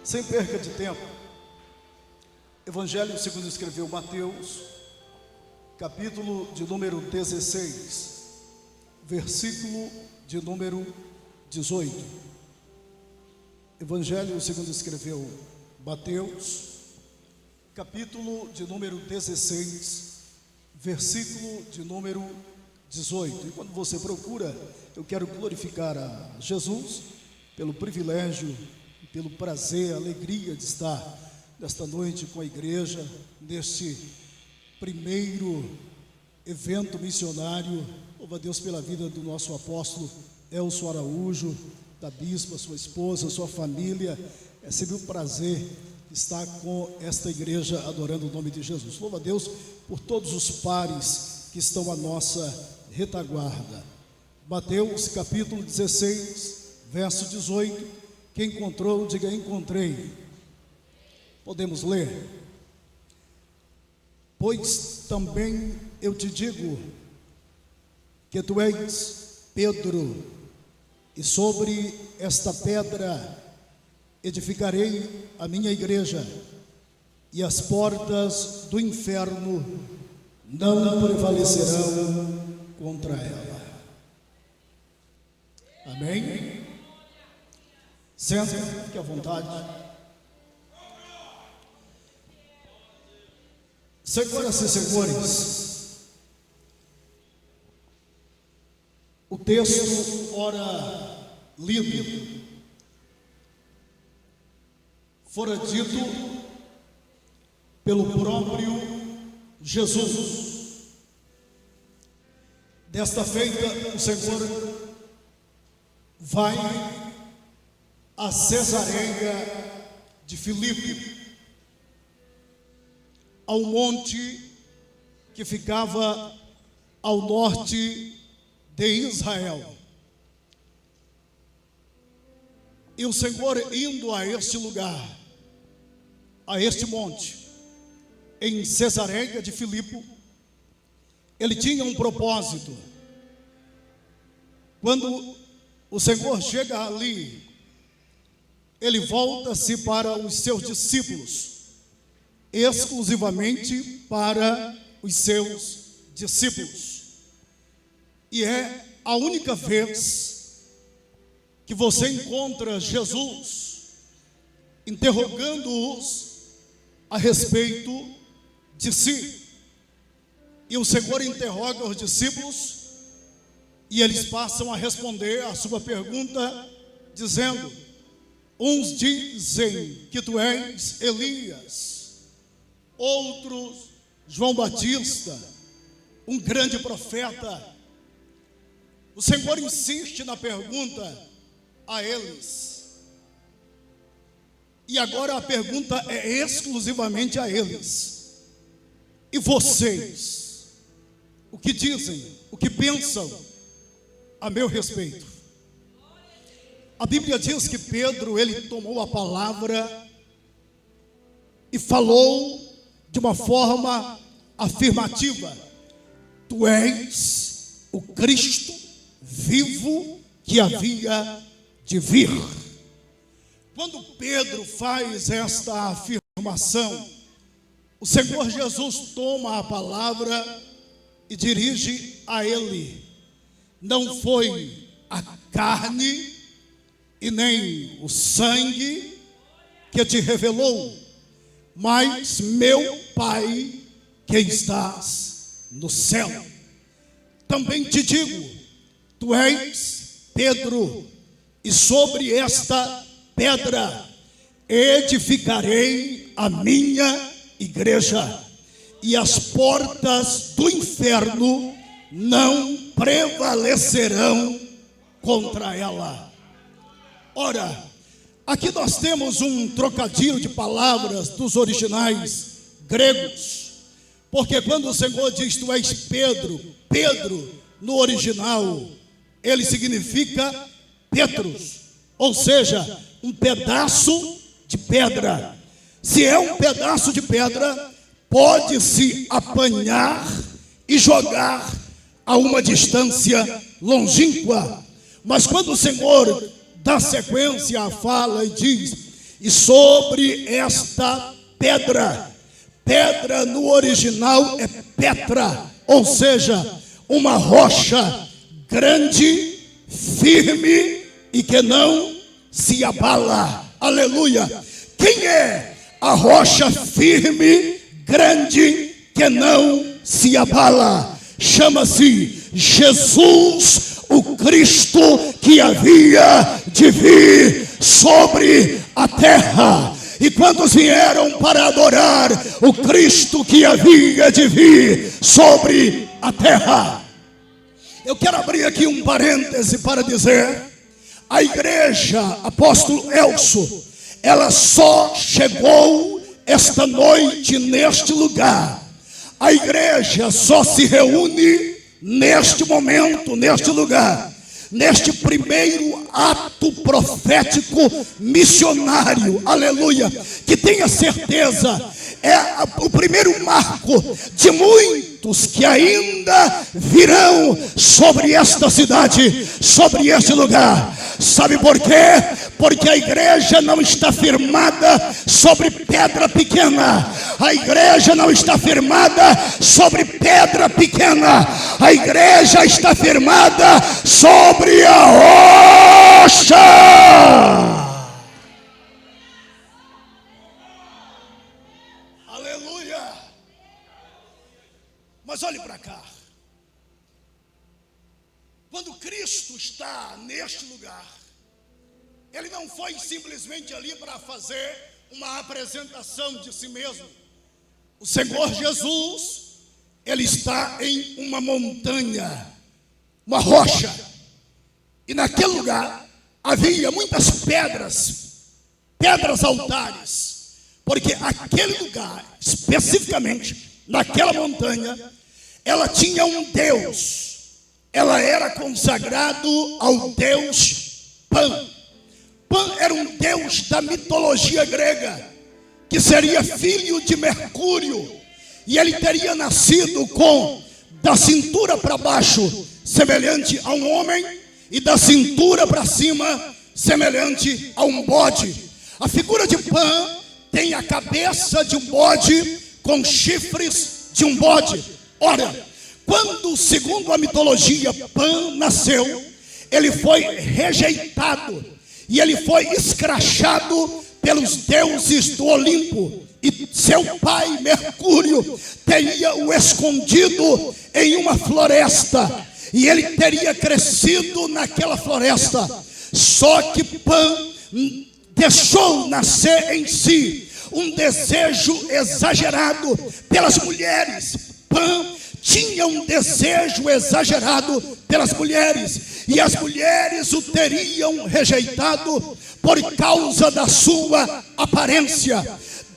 Sem perca de tempo, Evangelho segundo escreveu Mateus, capítulo de número 16, versículo de número 18. Evangelho segundo escreveu Mateus, capítulo de número 16, versículo de número 18. E quando você procura, eu quero glorificar a Jesus pelo privilégio, pelo prazer, alegria de estar nesta noite com a igreja, neste primeiro evento missionário. Louva a Deus pela vida do nosso apóstolo Elcio Araújo, da bispa, sua esposa, sua família. É sempre um prazer estar com esta igreja adorando o nome de Jesus. Louva a Deus por todos os pares que estão à nossa retaguarda. Mateus capítulo 16, verso 18. Quem encontrou, diga: encontrei. Podemos ler? Pois também eu te digo que tu és Pedro, e sobre esta pedra edificarei a minha igreja, e as portas do inferno não prevalecerão contra ela. Amém? Senta, fique à vontade. Senhoras e senhores, o texto ora lido fora dito pelo próprio Jesus. Desta feita, o Senhor vai a Cesareia de Filipe, ao monte que ficava ao norte de Israel. E o Senhor, indo a este lugar, a este monte, em Cesareia de Filipe, ele tinha um propósito. Quando o Senhor chega ali, ele volta-se para os seus discípulos, exclusivamente para os seus discípulos. E é a única vez que você encontra Jesus interrogando-os a respeito de si. E o Senhor interroga os discípulos e eles passam a responder a sua pergunta, dizendo: uns dizem que tu és Elias, outros João Batista, um grande profeta. O Senhor insiste na pergunta a eles. E agora a pergunta é exclusivamente a eles: e vocês, o que dizem, o que pensam a meu respeito? A Bíblia diz que Pedro, ele tomou a palavra e falou de uma forma afirmativa: tu és o Cristo vivo que havia de vir. Quando Pedro faz esta afirmação, o Senhor Jesus toma a palavra e dirige a ele: não foi a carne e nem o sangue que te revelou, mas meu Pai que estás no céu. Também te digo, tu és Pedro, e sobre esta pedra edificarei a minha igreja, e as portas do inferno não prevalecerão contra ela. Ora, aqui nós temos um trocadilho de palavras dos originais gregos, porque quando o Senhor diz tu és Pedro, Pedro no original, ele significa Petros, ou seja, um pedaço de pedra. Se é um pedaço de pedra, pode-se apanhar e jogar a uma distância longínqua. Mas quando o Senhor dá sequência à fala e diz: E sobre esta pedra, pedra no original é Petra, ou seja, uma rocha grande, firme e que não se abala. Aleluia! Quem é a rocha firme, grande, que não se abala? Chama-se Jesus, o Cristo que havia de vir sobre a terra. E quantos vieram para adorar o Cristo que havia de vir sobre a terra? Eu quero abrir aqui um parêntese para dizer: a igreja Apóstolo Elcio, ela só chegou esta noite neste lugar. A igreja só se reúne neste momento, neste lugar, neste primeiro ato profético missionário, aleluia, que tenha certeza, é o primeiro marco de muitos que ainda virão sobre esta cidade, sobre este lugar. Sabe por quê? Porque a igreja não está firmada sobre pedra pequena. A igreja não está firmada sobre pedra pequena. A igreja está firmada sobre a rocha. Aleluia. Mas olhe para cá. Quando Cristo está neste lugar, Ele não foi simplesmente ali para fazer uma apresentação de si mesmo. O Senhor Jesus, Ele está em uma montanha, uma rocha. E naquele lugar havia muitas pedras altares. Porque aquele lugar, especificamente, naquela montanha, ela tinha um Deus. Ela era consagrado ao Deus Pan. Pan era um deus da mitologia grega, que seria filho de Mercúrio. E ele teria nascido com, da cintura para baixo, semelhante a um homem, e da cintura para cima, semelhante a um bode. A figura de Pan tem a cabeça de um bode com chifres de um bode. Ora, quando, segundo a mitologia, Pan nasceu, ele foi rejeitado e ele foi escrachado pelos deuses do Olimpo. E seu pai, Mercúrio, teria o escondido em uma floresta. E ele teria crescido naquela floresta. Só que Pan deixou nascer em si um desejo exagerado pelas mulheres. Pan tinha um desejo exagerado pelas mulheres, e as mulheres o teriam rejeitado por causa da sua aparência.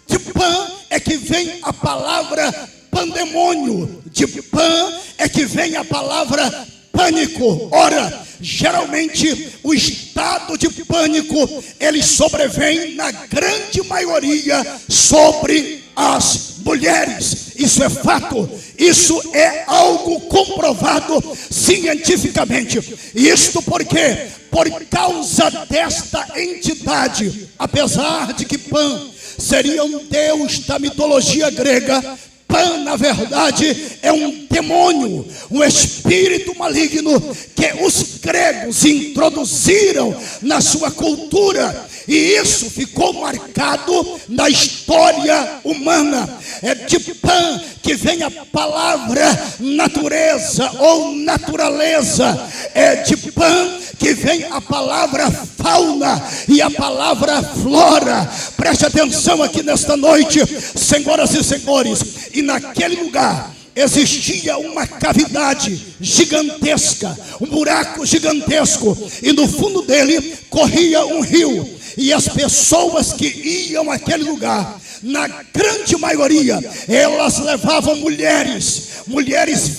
De Pan é que vem a palavra pandemônio, de Pan é que vem a palavra pânico. Ora, geralmente o estado de pânico, ele sobrevém na grande maioria sobre as mulheres. Isso é fato, isso é algo comprovado cientificamente. Isto porque, por causa desta entidade, apesar de que Pan seria um deus da mitologia grega, Pan, na verdade, é um demônio, um espírito maligno que os gregos introduziram na sua cultura. E isso ficou marcado na história humana. É de Pan que vem a palavra natureza ou naturaleza. É de Pan que vem a palavra fauna e a palavra flora. Preste atenção aqui nesta noite, senhoras e senhores. E naquele lugar existia uma cavidade gigantesca, um buraco gigantesco, e no fundo dele corria um rio. E as pessoas que iam àquele lugar, na grande maioria, elas levavam mulheres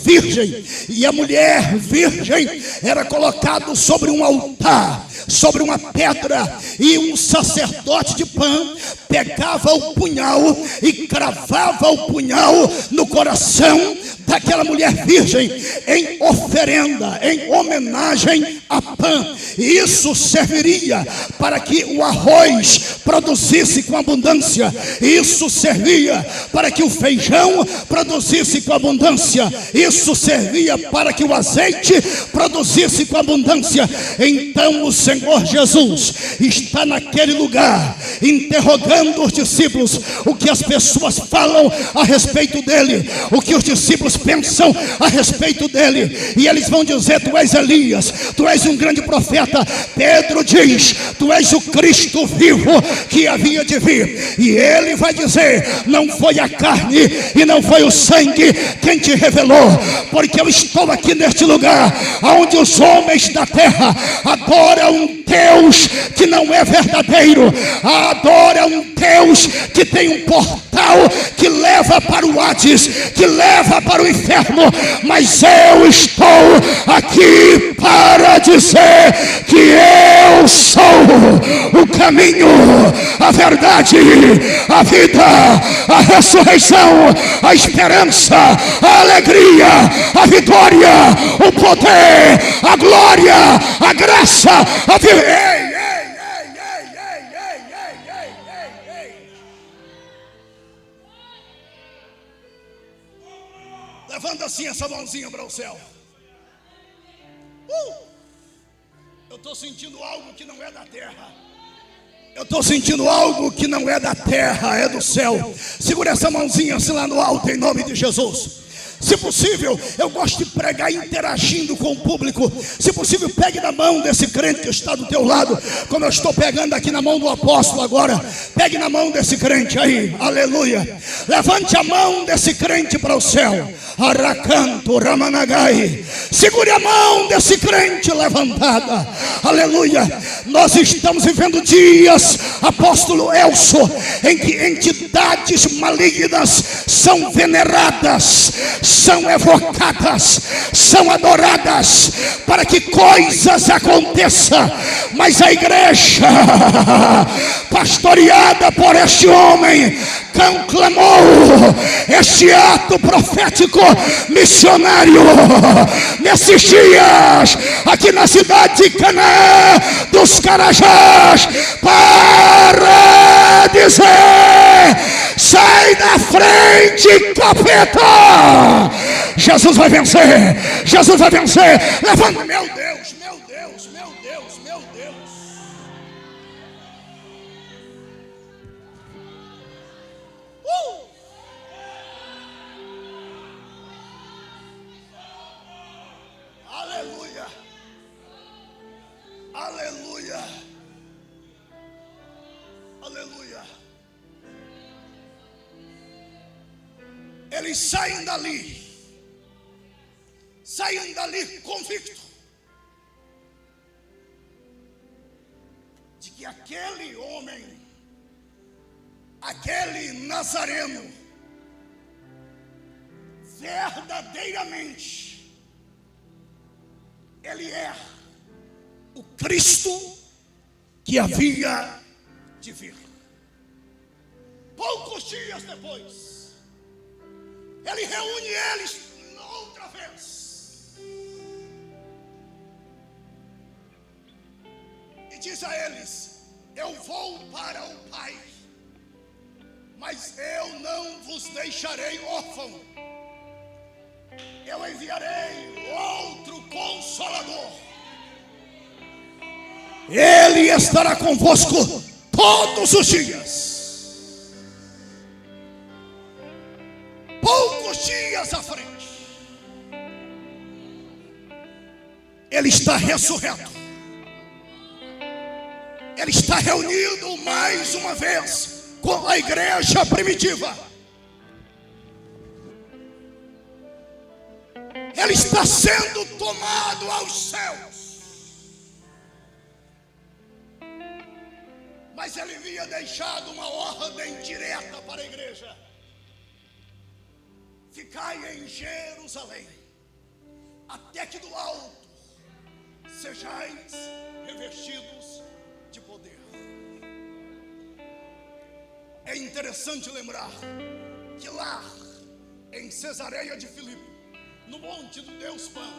virgens, e a mulher virgem era colocada sobre um altar, sobre uma pedra, e um sacerdote de Pan pegava o punhal e cravava o punhal no coração daquela mulher virgem em oferenda, em homenagem a Pan. E isso serviria para que o arroz produzisse com abundância. Isso servia para que o feijão produzisse com abundância. Isso servia para que o azeite produzisse com abundância. Então o Senhor Jesus está naquele lugar, interrogando os discípulos, o que as pessoas falam a respeito dele, o que os discípulos pensam a respeito dele. E eles vão dizer: tu és Elias, tu és um grande profeta. Pedro diz: tu és o Cristo vivo que havia de vir. E ele vai dizer: não foi a carne e não foi o sangue quem te revelou, porque eu estou aqui neste lugar onde os homens da terra adoram um Deus que não é verdadeiro, adoram um Deus que tem um portal que leva para o Hades, que leva para o inferno. Mas eu estou aqui para dizer que eu sou o caminho, a verdade, a vida, a ressurreição, a esperança, a alegria, a vitória, o poder, a glória, a graça, a vida. Levanta assim essa mãozinha para o céu. Eu estou sentindo algo que não é da terra. Eu estou sentindo algo que não é da terra, é do céu. Segura essa mãozinha assim lá no alto, em nome de Jesus. Se possível, eu gosto de pregar interagindo com o público. Se possível, pegue na mão desse crente que está do teu lado, como eu estou pegando aqui na mão do apóstolo agora. Pegue na mão desse crente aí, aleluia. Levante a mão desse crente para o céu. Aracanto, Ramanagai. Segure a mão desse crente levantada, aleluia. Nós estamos vivendo dias, apóstolo Elcio, em que entidades malignas são veneradas, são evocadas, são adoradas, para que coisas aconteçam. Mas a igreja, pastoreada por este homem, conclamou este ato profético missionário nesses dias, aqui na cidade de Canaã dos Carajás, para dizer: sai da frente, capeta! Jesus vai vencer, Jesus vai vencer. Levanta, meu Deus, meu Deus, meu Deus, meu Deus. Aleluia, aleluia, aleluia. Eles saem dali convicto de que aquele homem, aquele nazareno, verdadeiramente ele é o Cristo que havia de vir. Poucos dias depois, ele reúne eles outra vez e diz a eles: eu vou para o Pai, mas eu não vos deixarei órfão. Eu enviarei outro Consolador. Ele estará convosco todos os dias. Poucos dias à frente, ele está ressurreto. Ele está reunido mais uma vez com a igreja primitiva. Ele está sendo tomado aos céus. Mas ele havia deixado uma ordem direta para a igreja: ficai em Jerusalém, até que do alto sejais revestidos de poder. É interessante lembrar que lá em Cesareia de Filipe, no monte do Deus Pan,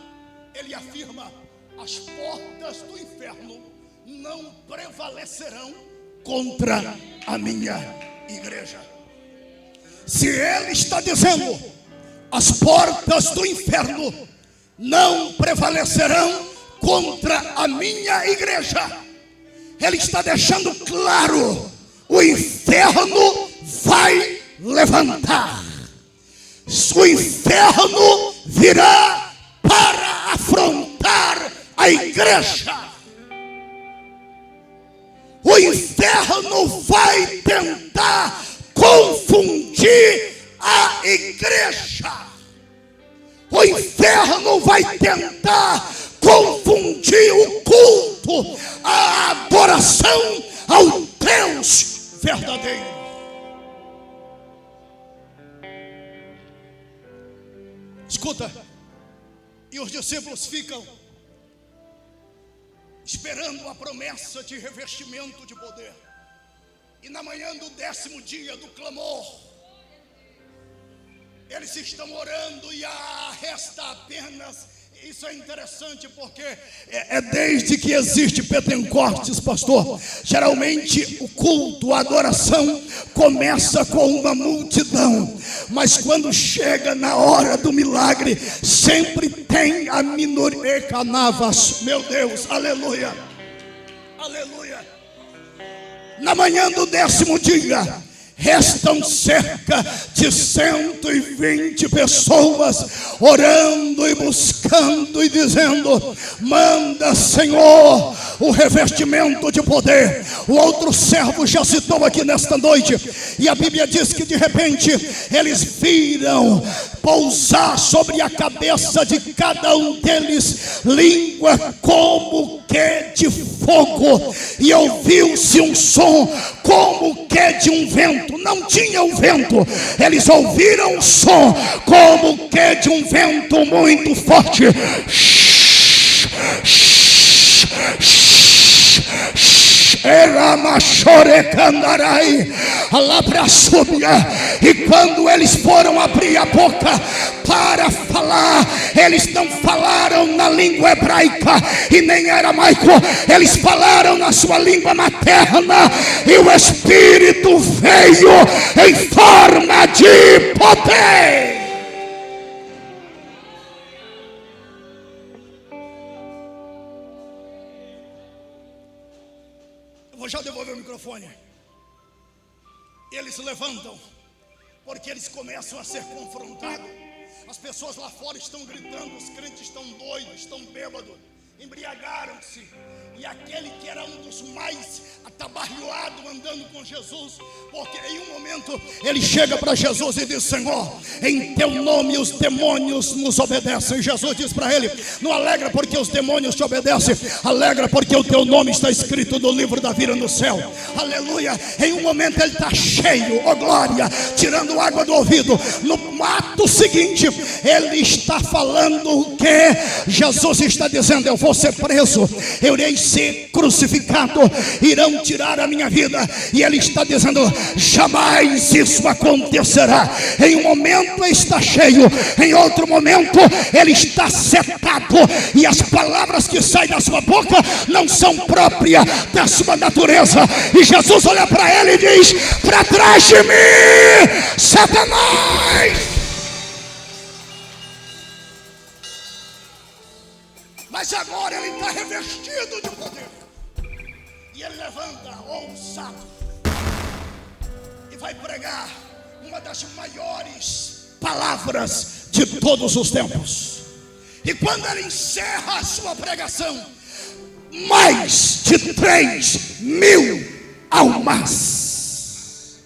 ele afirma: as portas do inferno não prevalecerão contra a minha igreja. Se ele está dizendo, as portas do inferno não prevalecerão contra a minha igreja, ele está deixando claro: o inferno vai levantar. O inferno virá para afrontar a igreja. O inferno vai tentar confundir a igreja. O inferno vai tentar confundir o culto, a adoração ao Deus verdadeiro. Escuta, e os discípulos ficam esperando a promessa de revestimento de poder. E na manhã do 10º dia do clamor, eles estão orando e resta apenas. Isso é interessante porque desde que existe Pentecostes, pastor, geralmente o culto, a adoração começa com uma multidão, mas quando chega na hora do milagre, sempre tem a minoria. Canavas, meu Deus, aleluia, aleluia. Na manhã do 10º dia, restam cerca de 120 pessoas orando e buscando e dizendo: manda, Senhor, o revestimento de poder. O outro servo já citou aqui nesta noite, e a Bíblia diz que de repente eles viram pousar sobre a cabeça de cada um deles língua como que de fogo, e ouviu-se um som como que de um vento. Não tinha um vento, eles ouviram um som como que de um vento muito forte. Era machore candarai, alabra súbia. E quando eles foram abrir a boca para falar, eles não falaram na língua hebraica e nem aramaico, eles falaram na sua língua materna, e o Espírito veio em forma de poder. Vou já devolver o microfone. Eles levantam, porque eles começam a ser confrontados. As pessoas lá fora estão gritando, os crentes estão doidos, estão bêbados, embriagaram-se. E aquele que era um dos mais atabalhoados andando com Jesus, porque em um momento ele chega para Jesus e diz: Senhor, em teu nome os demônios nos obedecem. E Jesus diz para ele: não alegra porque os demônios te obedecem, alegra porque o teu nome está escrito no livro da vida no céu. Aleluia. Em um momento ele está cheio, oh glória, tirando água do ouvido. No ato seguinte ele está falando o que Jesus está dizendo: eu vou ser preso, eu irei ser crucificado, irão tirar a minha vida. E ele está dizendo: jamais isso acontecerá. Em um momento ele está cheio, em outro momento ele está setado, e as palavras que saem da sua boca não são próprias da sua natureza. E Jesus olha para ele e diz: para trás de mim, Satanás. Mas agora ele está revestido de poder. E ele levanta ousado e vai pregar uma das maiores palavras de todos os tempos. E quando ele encerra a sua pregação, mais de 3.000 almas.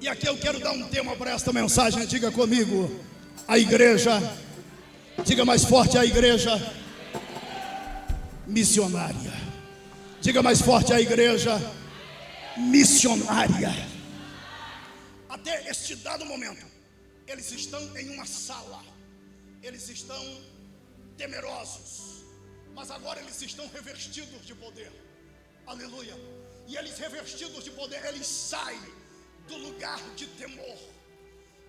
E aqui eu quero dar um tema para esta mensagem. Diga comigo: a igreja. Diga mais forte: a igreja missionária. Diga mais forte: a igreja missionária. Até este dado momento, eles estão em uma sala, eles estão temerosos, mas agora eles estão revestidos de poder. Aleluia. E eles revestidos de poder, eles saem do lugar de temor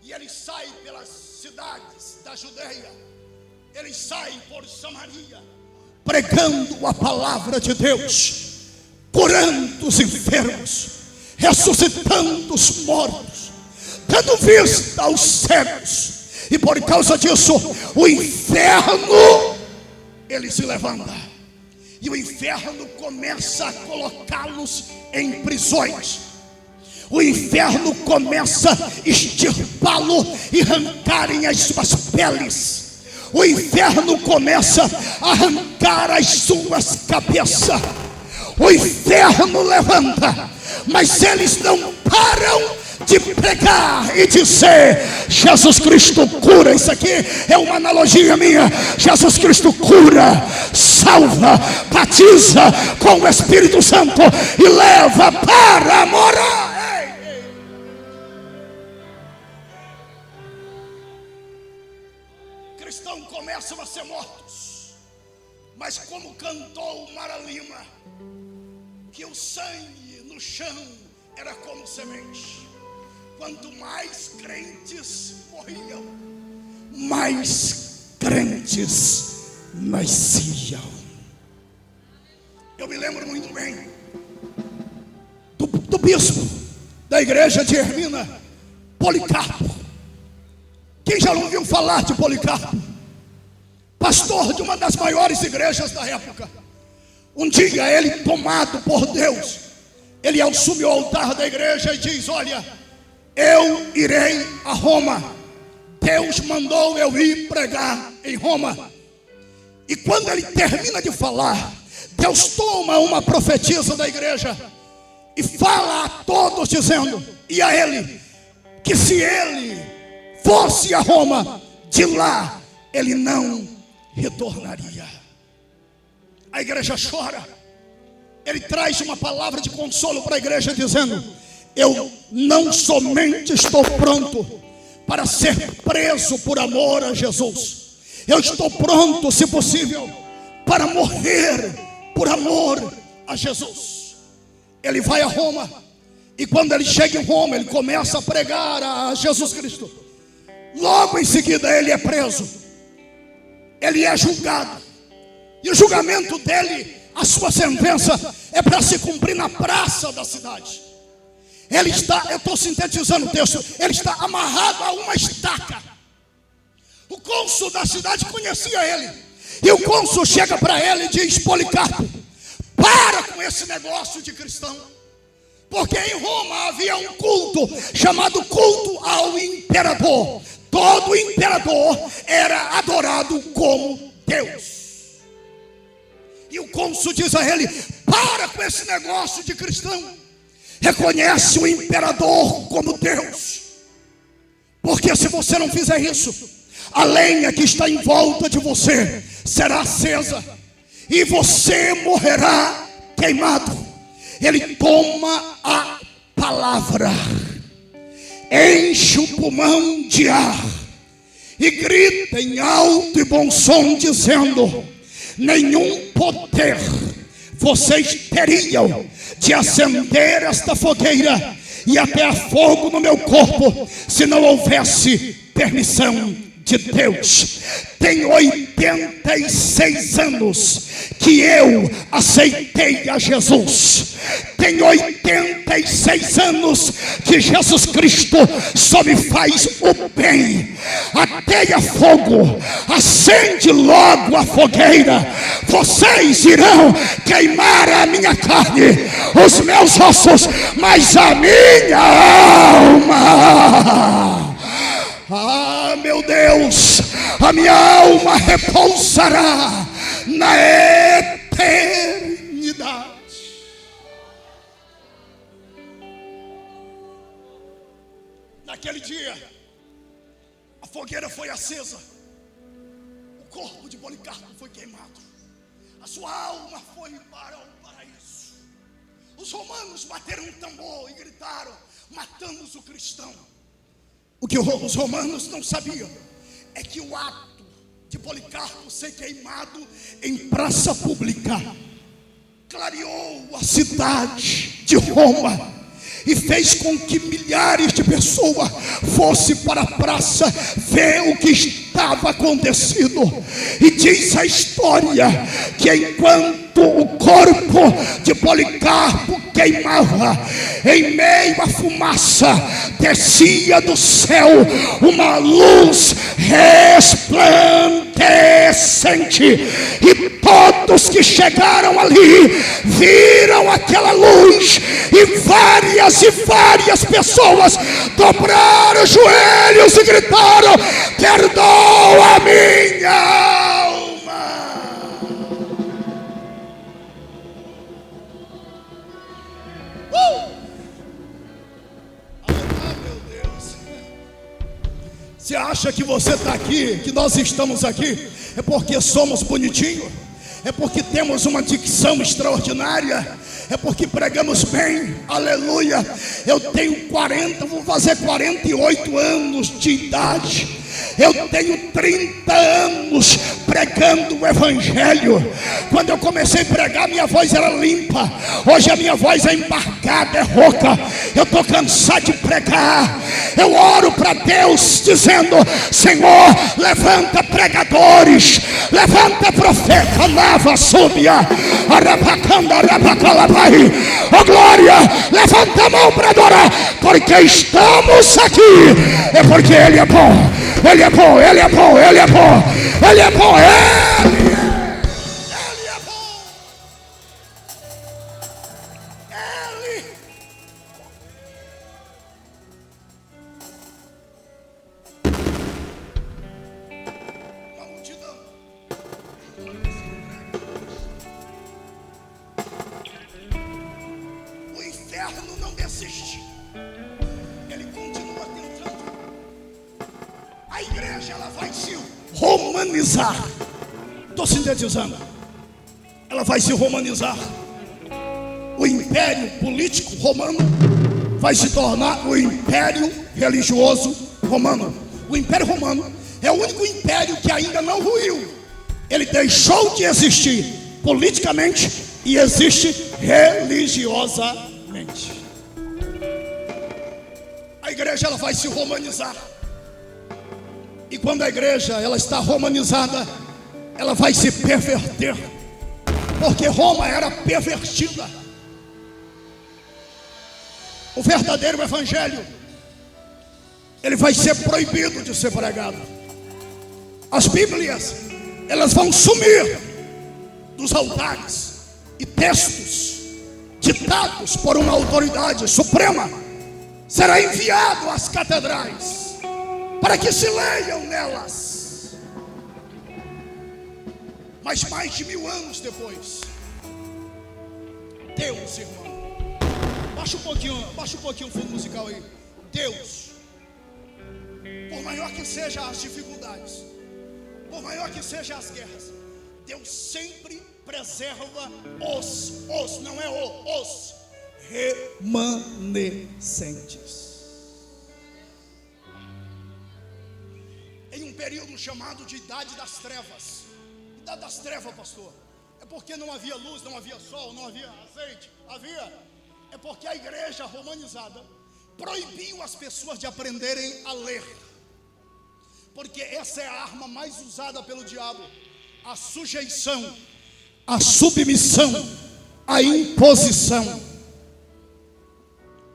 E ele sai pelas cidades da Judeia, ele sai por Samaria, pregando a palavra de Deus, curando os enfermos, ressuscitando os mortos, dando vista aos cegos. E por causa disso, o inferno, ele se levanta. E o inferno começa a colocá-los em prisões. O inferno começa a extirpá-lo e arrancarem as suas peles. O inferno começa a arrancar as suas cabeças. O inferno levanta, mas eles não param de pregar e dizer: Jesus Cristo cura. Isso aqui é uma analogia minha. Jesus Cristo cura, salva, batiza com o Espírito Santo e leva para morar. Cristãos começam a ser mortos, mas como cantou Mara Lima, que o sangue no chão era como semente. Quanto mais crentes morriam, mais crentes nasciam. Eu me lembro muito bem do bispo da igreja de Hermina, Policarpo. Quem já não ouviu falar de Policarpo? Pastor de uma das maiores igrejas da época. Um dia ele, tomado por Deus, ele assume o altar da igreja e diz: olha, eu irei a Roma. Deus mandou eu ir pregar em Roma. E quando ele termina de falar, Deus toma uma profetisa da igreja e fala a todos dizendo, e a ele, que se ele fosse a Roma, de lá ele não retornaria. A igreja chora. Ele traz uma palavra de consolo para a igreja dizendo: eu não somente estou pronto para ser preso por amor a Jesus, eu estou pronto, se possível, para morrer por amor a Jesus. Ele vai a Roma, e quando ele chega em Roma, ele começa a pregar a Jesus Cristo. Logo em seguida ele é preso, ele é julgado, e o julgamento dele, a sua sentença é para se cumprir na praça da cidade. Ele está, eu estou sintetizando o texto, ele está amarrado a uma estaca. O cônsul da cidade conhecia ele, e o cônsul chega para ele e diz: Policarpo, para com esse negócio de cristão, porque em Roma havia um culto chamado culto ao imperador. Todo imperador era adorado como Deus. E o cônsul diz a ele: para com esse negócio de cristão, reconhece o imperador como Deus, porque se você não fizer isso, a lenha que está em volta de você será acesa e você morrerá queimado. Ele toma a palavra, enche o pulmão de ar e grita em alto e bom som dizendo: nenhum poder vocês teriam de acender esta fogueira e atear fogo no meu corpo se não houvesse permissão de Deus. Tem 86 anos que eu aceitei a Jesus. Tem 86 anos que Jesus Cristo só me faz o bem. Ateia fogo, acende logo a fogueira. Vocês irão queimar a minha carne, os meus ossos, mas a minha alma, ah, meu Deus, a minha alma repousará na eternidade. Naquele dia, a fogueira foi acesa, o corpo de Policarpo foi queimado, a sua alma foi para o paraíso. Os romanos bateram um tambor e gritaram: matamos o cristão. O que os romanos não sabiam é que o ato de Policarpo ser queimado em praça pública clareou a cidade de Roma e fez com que milhares de pessoas fossem para a praça ver o que estava acontecendo. E diz a história que enquanto o corpo de Policarpo queimava, em meio à fumaça descia do céu uma luz resplandecente, e todos que chegaram ali viram aquela luz, e várias pessoas dobraram os joelhos e gritaram: perdoa a minha alma. Meu Deus. Você acha que você está aqui, que nós estamos aqui, é porque somos bonitinhos? É porque temos uma dicção extraordinária? É porque pregamos bem? Aleluia! Eu tenho vou fazer 48 anos de idade. Eu tenho 30 anos pregando o evangelho. Quando eu comecei a pregar, minha voz era limpa. Hoje a minha voz é embargada, é rouca. Eu estou cansado de pregar. Eu oro para Deus dizendo: Senhor, levanta pregadores, levanta profeta, lava, súbia, arabacanda, arabacalabai. Oh glória, levanta a mão para adorar, porque estamos aqui. É porque Ele é bom. Ele é bom, Ele é bom, Ele é bom, Ele é bom, Ele é bom. Ele. Uma multidão. O inferno não desiste. Ele continua tentando. A igreja, ela vai se romanizar. Estou sintetizando. Ela vai se romanizar. O império político romano vai se tornar o império religioso romano. O império romano é o único império que ainda não ruiu. Ele deixou de existir politicamente e existe religiosamente. A igreja, ela vai se romanizar. E quando a igreja, ela está romanizada, ela vai se perverter, porque Roma era pervertida. O verdadeiro evangelho, ele vai ser proibido de ser pregado. As Bíblias, elas vão sumir dos altares, e textos ditados por uma autoridade suprema será enviado às catedrais para que se leiam nelas. Mas mais de 1000 anos depois, Deus, irmão, baixa um pouquinho o fundo musical aí. Deus, por maior que sejam as dificuldades, por maior que sejam as guerras, Deus sempre preserva os remanescentes. Em um período chamado de Idade das Trevas. Idade das Trevas, pastor, é porque não havia luz, não havia sol, não havia azeite. É porque a igreja romanizada proibiu as pessoas de aprenderem a ler. Porque essa é a arma mais usada pelo diabo: a sujeição, a submissão, a imposição.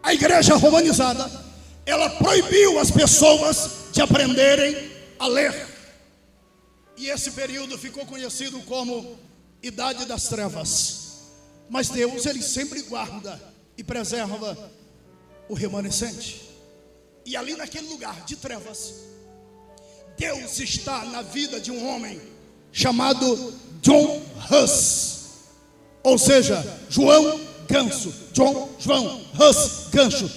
A igreja romanizada, ela proibiu as pessoas de aprenderem a ler. E esse período ficou conhecido como Idade das Trevas. Mas Deus, Ele sempre guarda e preserva o remanescente. E ali naquele lugar de trevas, Deus está na vida de um homem chamado John Huss. Ou seja, João Ganso. João Huss, Ganso.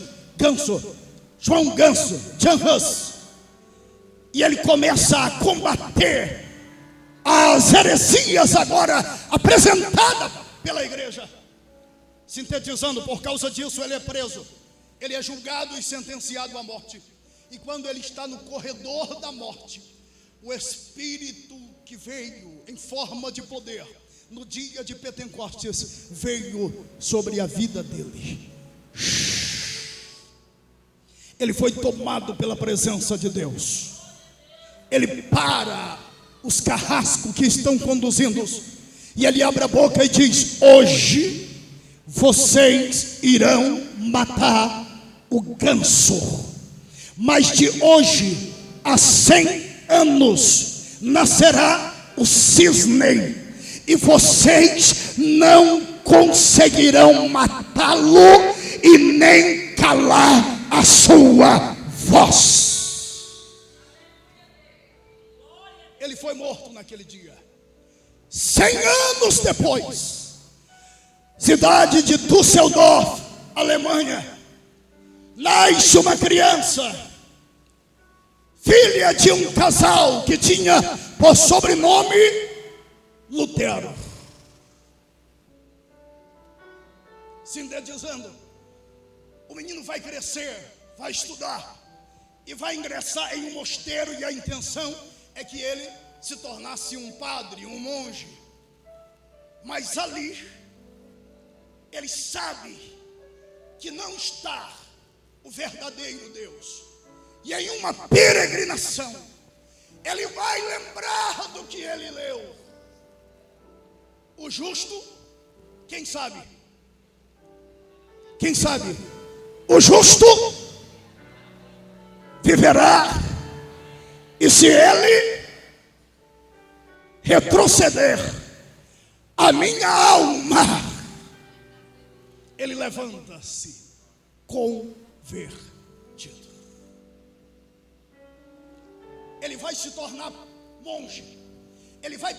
João Ganso, John Huss. E ele começa a combater as heresias agora apresentadas pela igreja. Sintetizando, por causa disso ele é preso, ele é julgado e sentenciado à morte. E quando ele está no corredor da morte, o Espírito que veio em forma de poder no dia de Pentecostes veio sobre a vida dele. ele foi tomado pela presença de Deus. Ele para os carrascos que estão conduzindo, e ele abre a boca e diz: hoje vocês irão matar o ganso, mas de hoje a 100 anos nascerá o cisne, e vocês não conseguirão matá-lo e nem calar a sua voz. Ele foi morto naquele dia. 100 anos depois, cidade de Düsseldorf, Alemanha, nasce uma criança, filha de um casal que tinha por sobrenome Lutero. Sintetizando, o menino vai crescer, vai estudar e vai ingressar em um mosteiro, e a intenção é que ele se tornasse um padre, um monge. Mas ali ele sabe que não está o verdadeiro Deus, e em uma peregrinação ele vai lembrar do que ele leu. O justo, quem sabe? Quem sabe? O justo viverá, e se ele retroceder, a minha alma, ele levanta-se convertido. Ele vai se tornar monge. Ele vai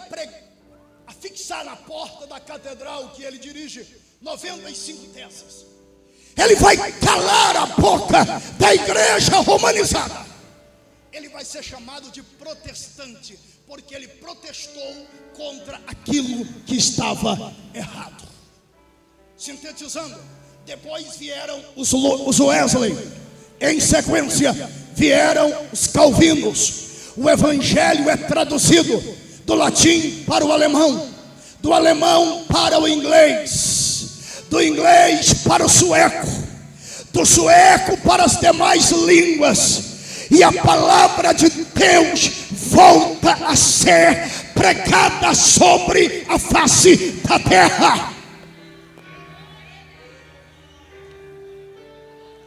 afixar na porta da catedral que ele dirige 95 teses. Ele vai calar a boca da igreja romanizada. Ele vai ser chamado de protestante, porque ele protestou contra aquilo que estava errado. Sintetizando, depois vieram os Wesley, em sequência vieram os calvinos. O evangelho é traduzido do latim para o alemão, do alemão para o inglês, do inglês para o sueco, do sueco para as demais línguas. E a palavra de Deus volta a ser pregada sobre a face da terra.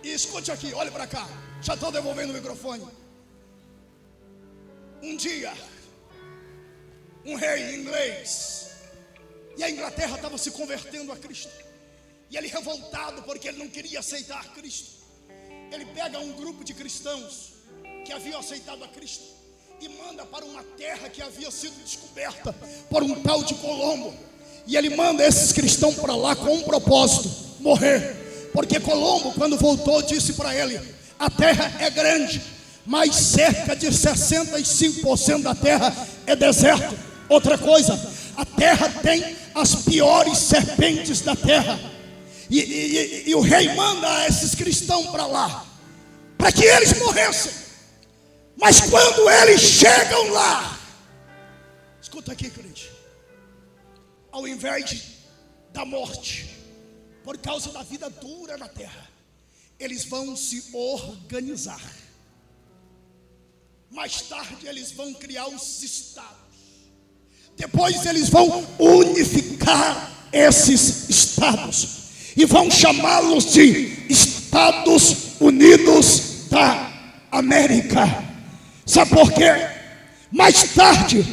E escute aqui, olhe para cá. Já estou devolvendo o microfone. Um dia, um rei inglês, e a Inglaterra estava se convertendo a Cristo, e ele revoltado porque ele não queria aceitar Cristo, ele pega um grupo de cristãos que haviam aceitado a Cristo e manda para uma terra que havia sido descoberta por um tal de Colombo. E ele manda esses cristãos para lá com um propósito: morrer. Porque Colombo, quando voltou, disse para ele: a terra é grande, mas cerca de 65% da terra é deserto. Outra coisa, a terra tem as piores serpentes da terra. E o rei manda esses cristãos para lá, para que eles morressem. Mas quando eles chegam lá, escuta aqui, crente, ao invés da morte, por causa da vida dura na terra, eles vão se organizar. Mais tarde eles vão criar os estados. Depois eles vão unificar esses estados e vão chamá-los de Estados Unidos da América. Sabe por quê? Mais tarde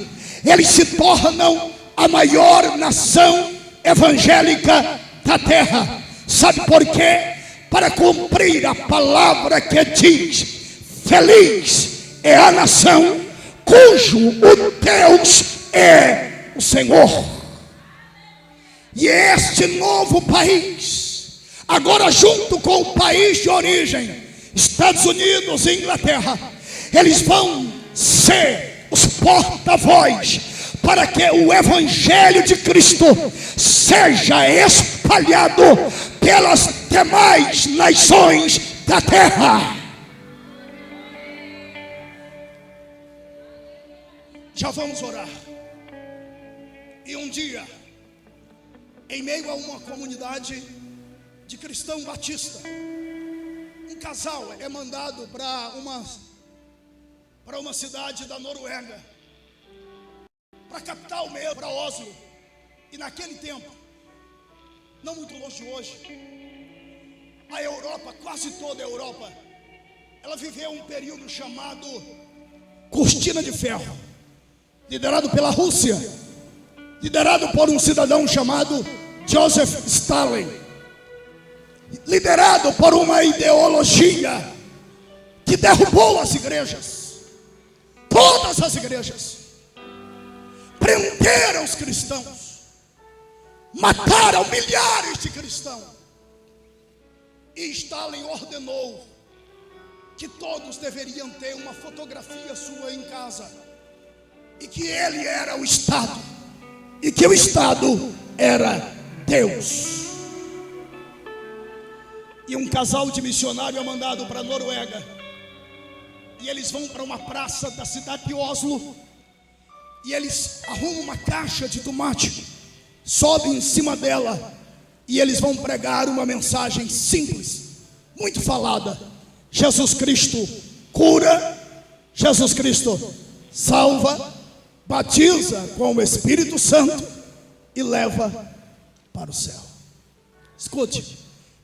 eles se tornam a maior nação evangélica da terra. Sabe por quê? Para cumprir a palavra que diz: feliz é a nação cujo o Deus é o Senhor. E este novo país, agora junto com o país de origem, Estados Unidos e Inglaterra, eles vão ser os porta-voz para que o evangelho de Cristo seja espalhado pelas demais nações da terra. Já vamos orar. E um dia, em meio a uma comunidade de cristão batista, um casal é mandado para uma cidade da Noruega, para a capital mesmo, para Oslo. E naquele tempo, não muito longe de hoje, a Europa, quase toda a Europa, ela viveu um período chamado Cortina de Ferro, liderado pela Rússia, liderado por um cidadão chamado Joseph Stalin, liderado por uma ideologia que derrubou as igrejas, todas as igrejas, prenderam os cristãos, mataram milhares de cristãos. E Stalin ordenou que todos deveriam ter uma fotografia sua em casa, e que ele era o Estado, e que o Estado era Deus. E um casal de missionário é mandado para a Noruega, e eles vão para uma praça da cidade de Oslo, e eles arrumam uma caixa de tomate, sobem em cima dela, e eles vão pregar uma mensagem simples, muito falada: Jesus Cristo cura, Jesus Cristo salva, batiza com o Espírito Santo e leva para o céu. Escute,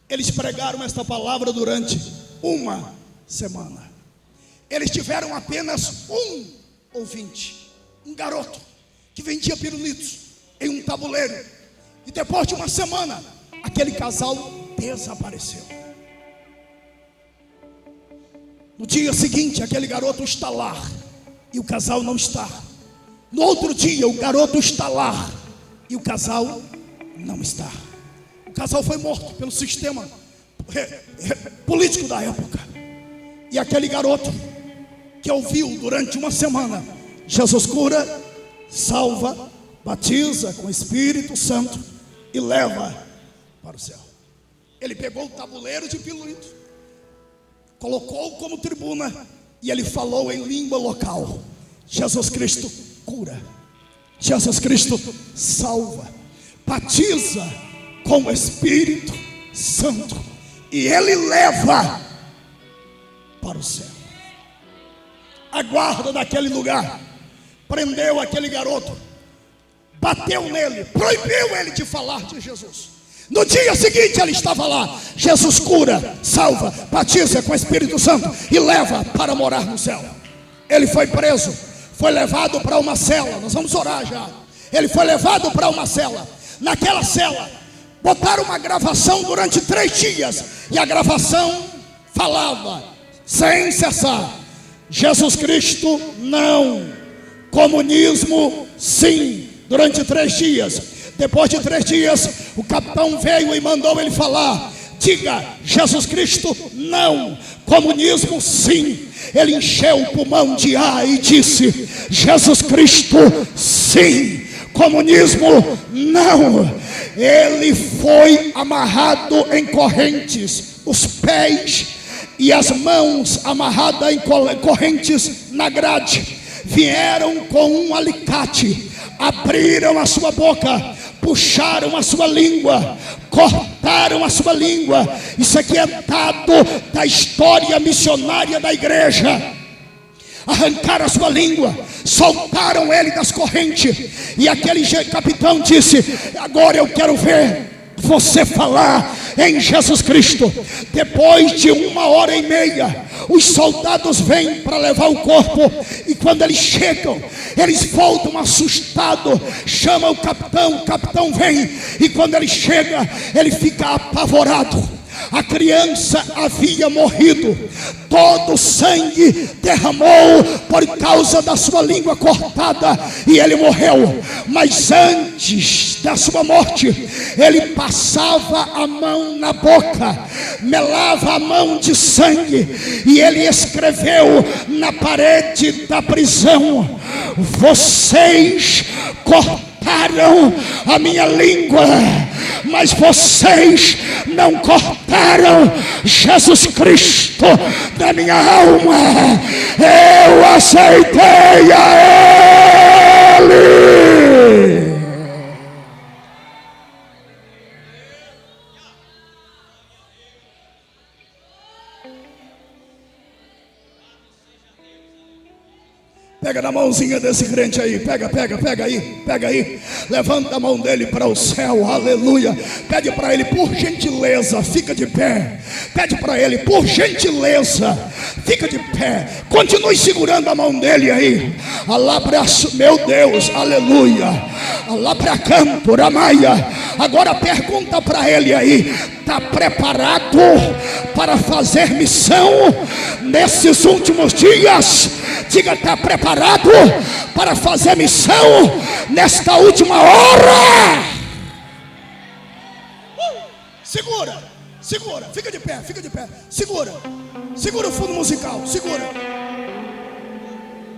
eles pregaram esta palavra durante uma semana. Eles tiveram apenas um ouvinte, um garoto que vendia pirulitos em um tabuleiro. E depois de uma semana, aquele casal desapareceu. No dia seguinte, aquele garoto está lá e o casal não está. No outro dia, o garoto está lá e o casal não está. O casal foi morto pelo sistema político da época. E aquele garoto que ouviu durante uma semana: Jesus cura, salva, batiza com o Espírito Santo e leva para o céu. Ele pegou o tabuleiro de pirulito, colocou como tribuna, e ele falou em língua local: Jesus Cristo cura, Jesus Cristo salva, batiza com o Espírito Santo e ele leva para o céu. A guarda daquele lugar prendeu aquele garoto, bateu nele, proibiu ele de falar de Jesus. No dia seguinte ele estava lá: Jesus cura, salva, batiza com o Espírito Santo e leva para morar no céu. Ele foi preso, foi levado para uma cela. Nós vamos orar já. Ele foi levado para uma cela. Naquela cela botaram uma gravação durante 3 dias, e a gravação falava sem cessar: Jesus Cristo não, comunismo sim. Durante 3 dias. Depois de 3 dias, o capitão veio e mandou ele falar: diga Jesus Cristo não, comunismo sim. Ele encheu o pulmão de ar e disse: Jesus Cristo sim, comunismo não. Ele foi amarrado em correntes, os pés e as mãos amarradas em correntes na grade. Vieram com um alicate, abriram a sua boca, puxaram a sua língua, cortaram a sua língua. Isso aqui é dado da história missionária da igreja. Arrancaram a sua língua, soltaram ele das correntes, e aquele capitão disse: agora eu quero ver você falar em Jesus Cristo. Depois de 1h30, os soldados vêm para levar o corpo, e quando eles chegam, eles voltam assustados, chamam o capitão vem, e quando ele chega, ele fica apavorado. A criança havia morrido, todo o sangue derramou por causa da sua língua cortada, e ele morreu. Mas antes da sua morte, ele passava a mão na boca, melava a mão de sangue, e ele escreveu na parede da prisão: vocês cortaram a minha língua, mas vocês não cortaram Jesus Cristo da minha alma. Eu aceitei a Ele. Pega na mãozinha desse crente aí, pega aí. Levanta a mão dele para o céu, aleluia. Pede para ele, por gentileza, fica de pé. Pede para ele, por gentileza, fica de pé. Continue segurando a mão dele aí. Alabraço, meu Deus, aleluia. Alabracanto, ramaia. Agora pergunta para ele aí, está preparado para fazer missão nesses últimos dias? Diga, está preparado para fazer missão nesta última hora? Segura, fica de pé, segura o fundo musical, segura.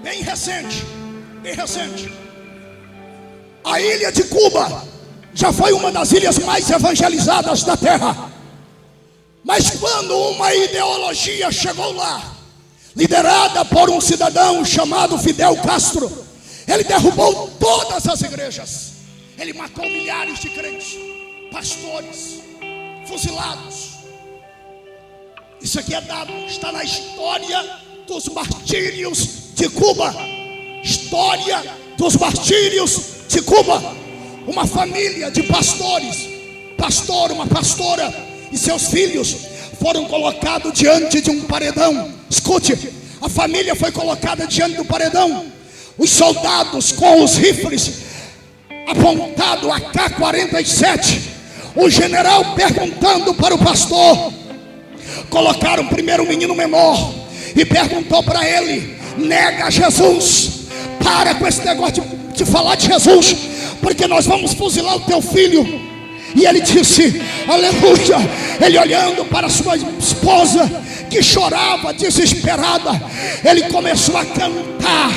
Bem recente. A ilha de Cuba já foi uma das ilhas mais evangelizadas da terra. Mas quando uma ideologia chegou lá, liderada por um cidadão chamado Fidel Castro, ele derrubou todas as igrejas. Ele matou milhares de crentes, pastores, fuzilados. Isso aqui está na história dos martírios de Cuba. História dos martírios de Cuba. Uma família de pastores, uma pastora e seus filhos foram colocados diante de um paredão. Escute, a família foi colocada diante do paredão. Os soldados com os rifles apontados, AK-47, o general perguntando para o pastor. Colocaram primeiro o menino menor e perguntou para ele: nega Jesus, para com esse negócio de falar de Jesus, porque nós vamos fuzilar o teu filho. E ele disse, aleluia. Ele olhando para sua esposa, que chorava desesperada, ele começou a cantar.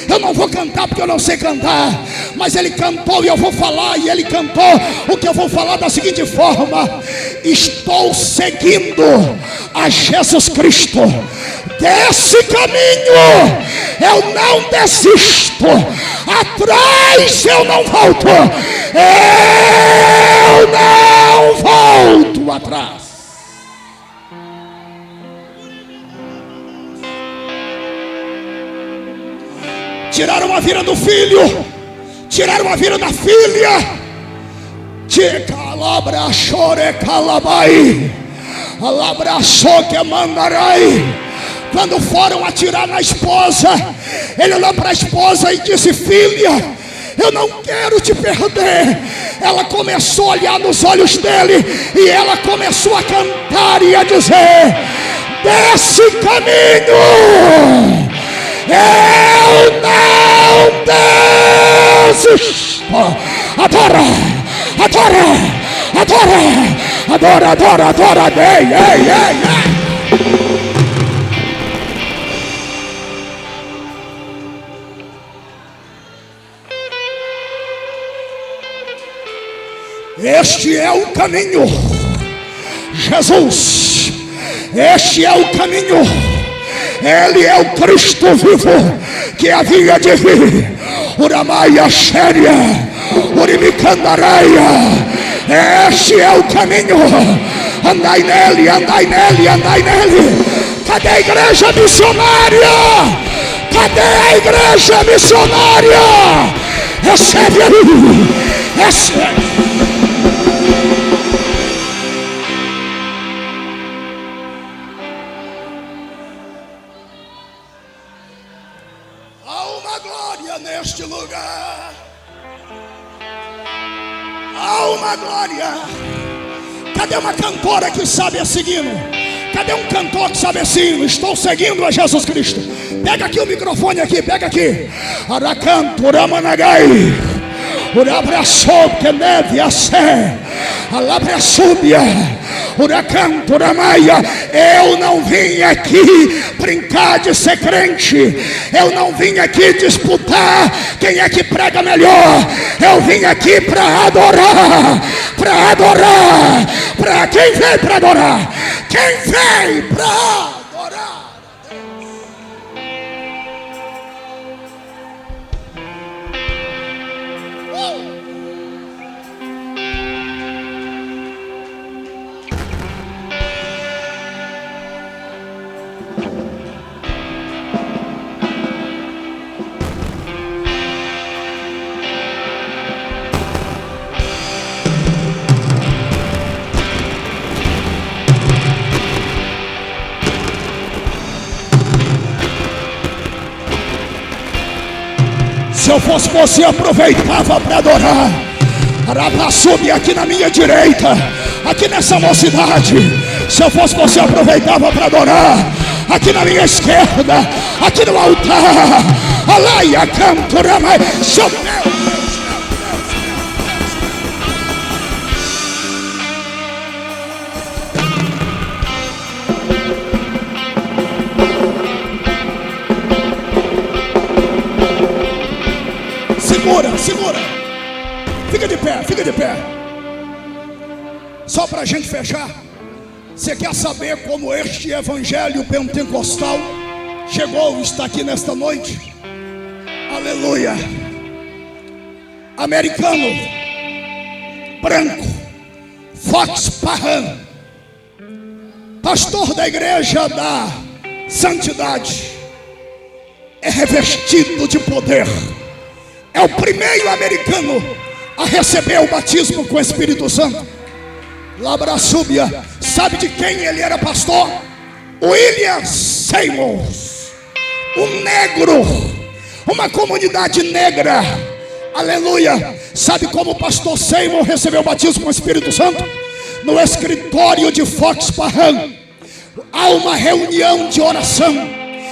Eu não vou cantar porque eu não sei cantar, mas ele cantou e eu vou falar. E ele cantou o que eu vou falar da seguinte forma: estou seguindo a Jesus Cristo. Desse caminho eu não desisto, atrás eu não volto, eu não volto atrás. Tiraram a vida do filho, tiraram a vida da filha. Calabra chore calabai, alabra soque mandarai. Quando foram atirar na esposa, ele olhou para a esposa e disse: filha, eu não quero te perder. Ela começou a olhar nos olhos dele e ela começou a cantar e a dizer: desse caminho eu não desisto. Adora, ei. Este é o caminho, Jesus, este é o caminho. Ele é o Cristo vivo que havia de vir. Uramaia séria, Urimicandaraia. Este é o caminho. Andai nele. Cadê a igreja missionária? Recebe aí. Recebe. Neste lugar há uma glória. Cadê uma cantora que sabe a seguindo? Cadê um cantor que sabe assim? Estou seguindo a Jesus Cristo. Pega aqui o microfone aqui, pega aqui. Aracanto ramanagai, urabraçou que neve a sé, alabraçúbia, uracanto ramaia. Eu não vim aqui brincar de ser crente. Eu não vim aqui disputar quem é que prega melhor. Eu vim aqui para adorar. Para quem veio para adorar? Quem veio para adorar? Se eu fosse você, aproveitava para adorar. Arabaçube aqui na minha direita, aqui nessa mocidade. Se eu fosse você, aproveitava para adorar. Aqui na minha esquerda, aqui no altar. Alaia cantora, mas seu Deus. Segura. Fica de pé, fica de pé. Só para a gente fechar. Você quer saber como este evangelho pentecostal chegou, está aqui nesta noite? Aleluia. Americano, branco, Fox Parham, pastor da igreja da santidade, é revestido de poder. É o primeiro americano a receber o batismo com o Espírito Santo. Labraçúbia. Sabe de quem ele era pastor? William Seymour. Um negro. Uma comunidade negra. Aleluia. Sabe como o pastor Seymour recebeu o batismo com o Espírito Santo? No escritório de Fox Parham. Há uma reunião de oração.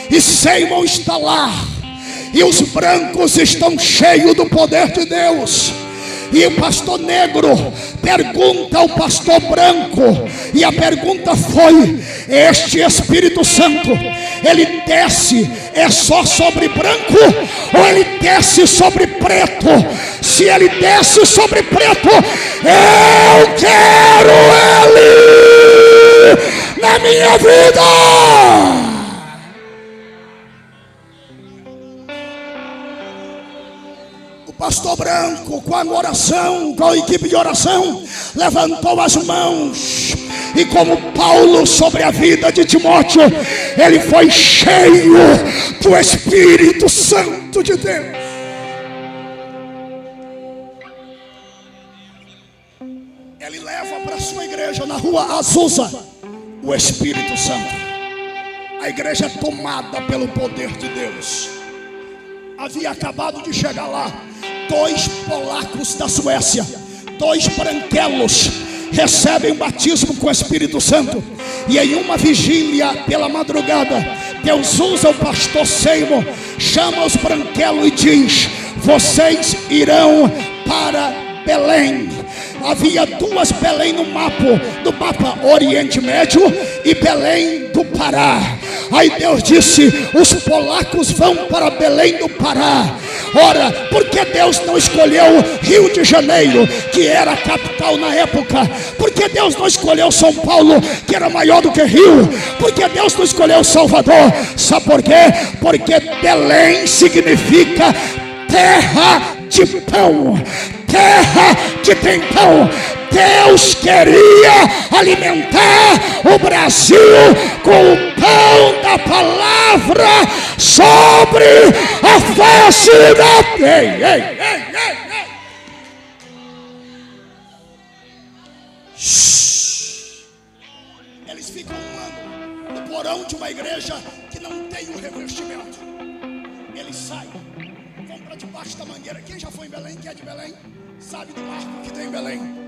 E Seymour está lá. E os brancos estão cheios do poder de Deus. E o pastor negro pergunta ao pastor branco. E a pergunta foi: este Espírito Santo, ele desce é só sobre branco ou ele desce sobre preto? Se ele desce sobre preto, eu quero ele na minha vida. Pastor branco, com a oração, com a equipe de oração, levantou as mãos. E como Paulo sobre a vida de Timóteo, ele foi cheio do Espírito Santo de Deus. Ele leva para a sua igreja na rua Azusa o Espírito Santo. A igreja é tomada pelo poder de Deus. Havia acabado de chegar lá 2 polacos da Suécia, 2 branquelos, recebem o batismo com o Espírito Santo. E em uma vigília pela madrugada, Deus usa o pastor Seymour, chama os branquelos e diz: vocês irão para Belém. Havia 2 Belém no mapa Oriente Médio e Belém do Pará. Aí Deus disse: os polacos vão para Belém do Pará. Ora, por que Deus não escolheu Rio de Janeiro, que era a capital na época? Por que Deus não escolheu São Paulo, que era maior do que Rio? Por que Deus não escolheu Salvador? Sabe por quê? Porque Belém significa terra de pão, terra que tem pão. Deus queria alimentar o Brasil com o pão da palavra sobre a face da terra. Eles ficam um ano no porão de uma igreja que não tem o revestimento. Eles saem, vão para debaixo da mangueira. Quem já foi em Belém, quem é de Belém, sabe do arco que tem em Belém.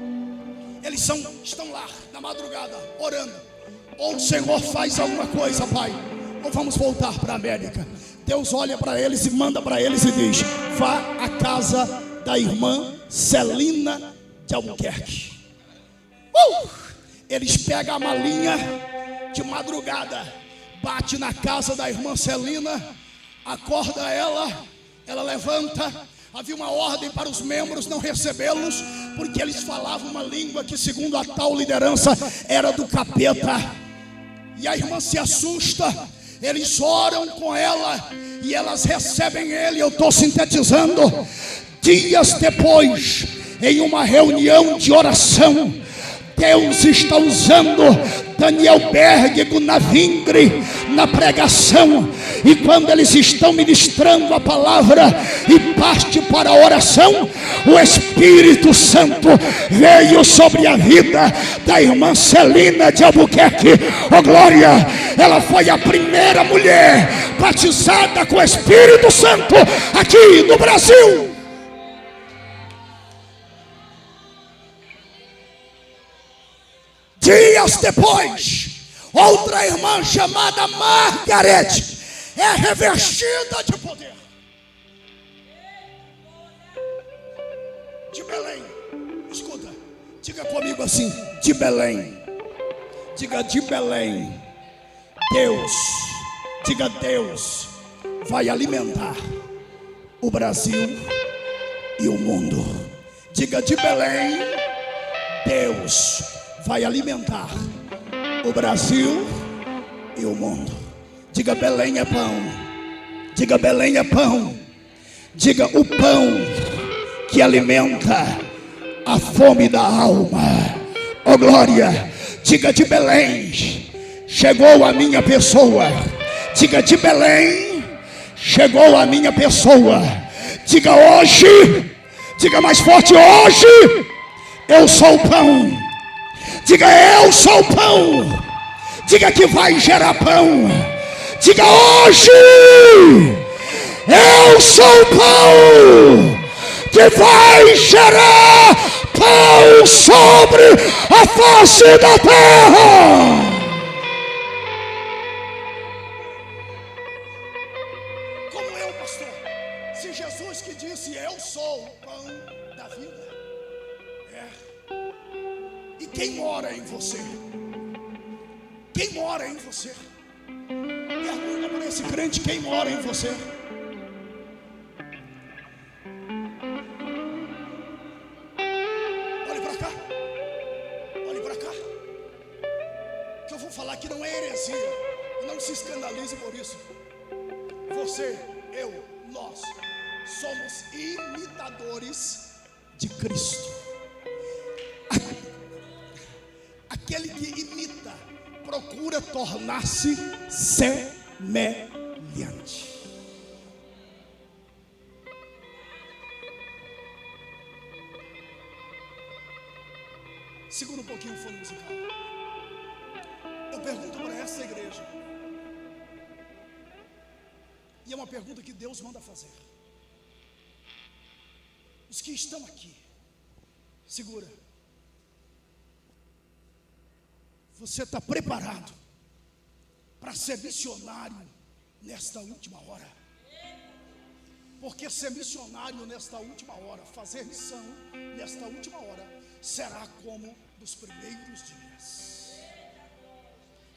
Eles estão lá na madrugada orando. Ou o Senhor faz alguma coisa, Pai, ou vamos voltar para a América. Deus olha para eles e manda para eles e diz: vá à casa da irmã Celina de Albuquerque. Eles pegam a malinha de madrugada, bate na casa da irmã Celina, acorda ela levanta. Havia uma ordem para os membros não recebê-los, porque eles falavam uma língua que, segundo a tal liderança, era do capeta. E a irmã se assusta. Eles oram com ela e elas recebem ele. Eu estou sintetizando. Dias depois, em uma reunião de oração, Deus está usando Daniel Berg na Vingre, na pregação. E quando eles estão ministrando a palavra e parte para a oração, o Espírito Santo veio sobre a vida da irmã Celina de Albuquerque. Oh glória! Ela foi a primeira mulher batizada com o Espírito Santo aqui no Brasil. Dias depois, outra irmã chamada Margarete é revestida de poder. De Belém. Escuta, diga comigo assim: de Belém. Diga: de Belém. Deus, diga: Deus vai alimentar o Brasil e o mundo. Diga: de Belém. Deus vai alimentar o Brasil e o mundo. Diga: Belém é pão. Diga: Belém é pão. Diga: o pão que alimenta a fome da alma. Oh glória. Diga: de Belém chegou a minha pessoa. Diga: de Belém chegou a minha pessoa. Diga: hoje. Diga mais forte: hoje eu sou o pão. Diga: eu sou o pão. Diga que vai gerar pão. Diga: hoje eu sou o pão que vai gerar pão sobre a face da terra. Como eu, pastor? Se Jesus que disse: eu sou o pão da vida. E quem mora em você? Quem mora em você? Pergunta para esse crente: quem mora em você? Olhe para cá. Olhe para cá. O que eu vou falar aqui não é heresia. Não se escandalize por isso. Você, eu, nós somos imitadores de Cristo. Aquele que imita procura tornar-se semelhante. Segura um pouquinho o fundo musical. Eu pergunto para essa igreja, e é uma pergunta que Deus manda fazer. Os que estão aqui, segura. Você está preparado para ser missionário nesta última hora? Porque ser missionário nesta última hora, fazer missão nesta última hora, será como nos primeiros dias.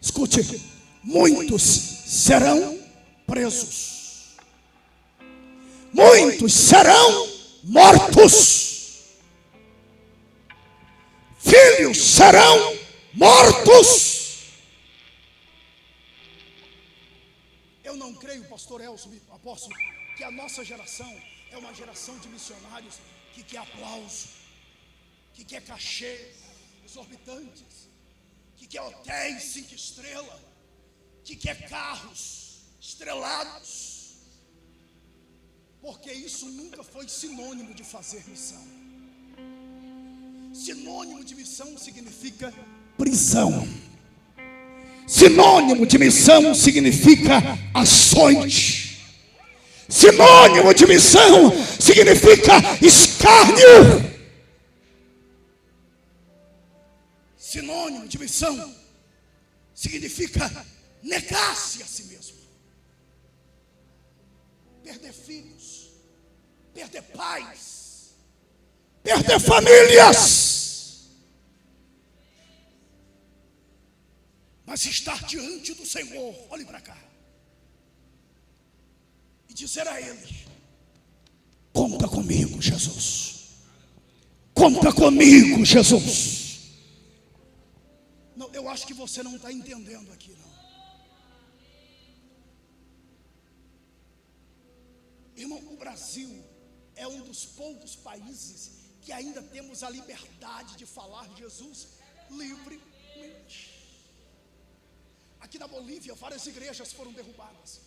Escute: muitos serão presos, muitos serão mortos, filhos serão mortos. Eu não creio, pastor Elcio, apóstolo, que a nossa geração é uma geração de missionários que quer aplauso, que quer cachê exorbitantes, que quer hotéis 5 estrelas, que quer carros estrelados, porque isso nunca foi sinônimo de fazer missão. Sinônimo de missão significa prisão. Sinônimo de missão significa açoite. Sinônimo de missão significa escárnio. Sinônimo de missão significa negar-se a si mesmo, perder filhos, perder pais, perder famílias, mas estar diante do Senhor, olhe para cá, e dizer a Ele: conta comigo, Jesus. Conta comigo, Jesus. Não, eu acho que você não está entendendo aqui, não. Irmão, o Brasil é um dos poucos países que ainda temos a liberdade de falar de Jesus livremente. Aqui na Bolívia, várias igrejas foram derrubadas,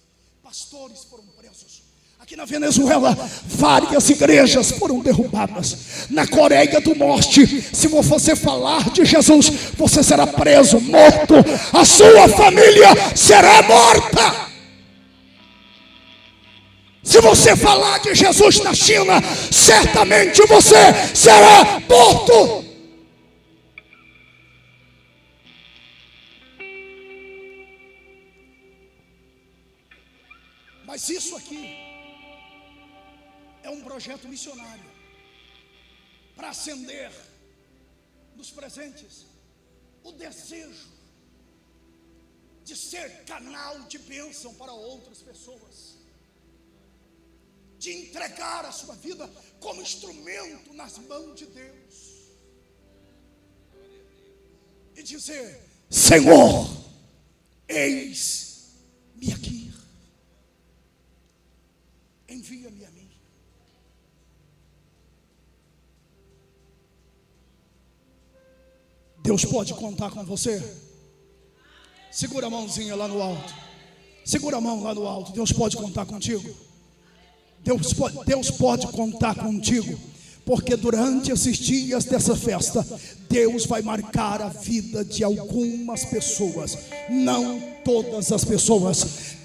pastores foram presos. Aqui na Venezuela, várias igrejas foram derrubadas. Na Coreia do Norte, se você falar de Jesus, você será preso, morto. A sua família será morta. Se você falar de Jesus na China, certamente você será morto. Mas isso aqui é um projeto missionário para acender nos presentes o desejo de ser canal de bênção para outras pessoas, de entregar a sua vida como instrumento nas mãos de Deus e dizer: Senhor, eis-me aqui, envia-me a mim. Deus pode contar com você. Segura a mãozinha lá no alto. Segura a mão lá no alto. Deus pode contar contigo. Deus pode contar contigo. Porque durante esses dias dessa festa, Deus vai marcar a vida de algumas pessoas. Não todas as pessoas,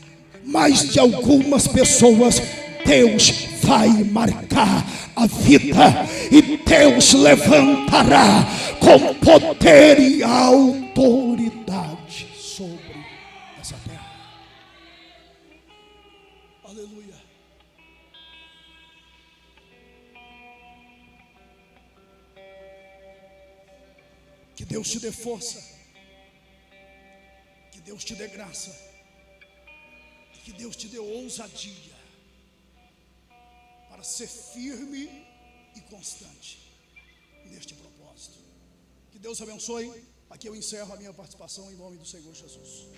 mas de algumas pessoas Deus vai marcar a vida. E Deus levantará com poder e autoridade sobre essa terra. Aleluia. Que Deus te dê força, que Deus te dê graça, e que Deus te dê ousadia para ser firme e constante neste propósito. Que Deus abençoe. Aqui eu encerro a minha participação em nome do Senhor Jesus.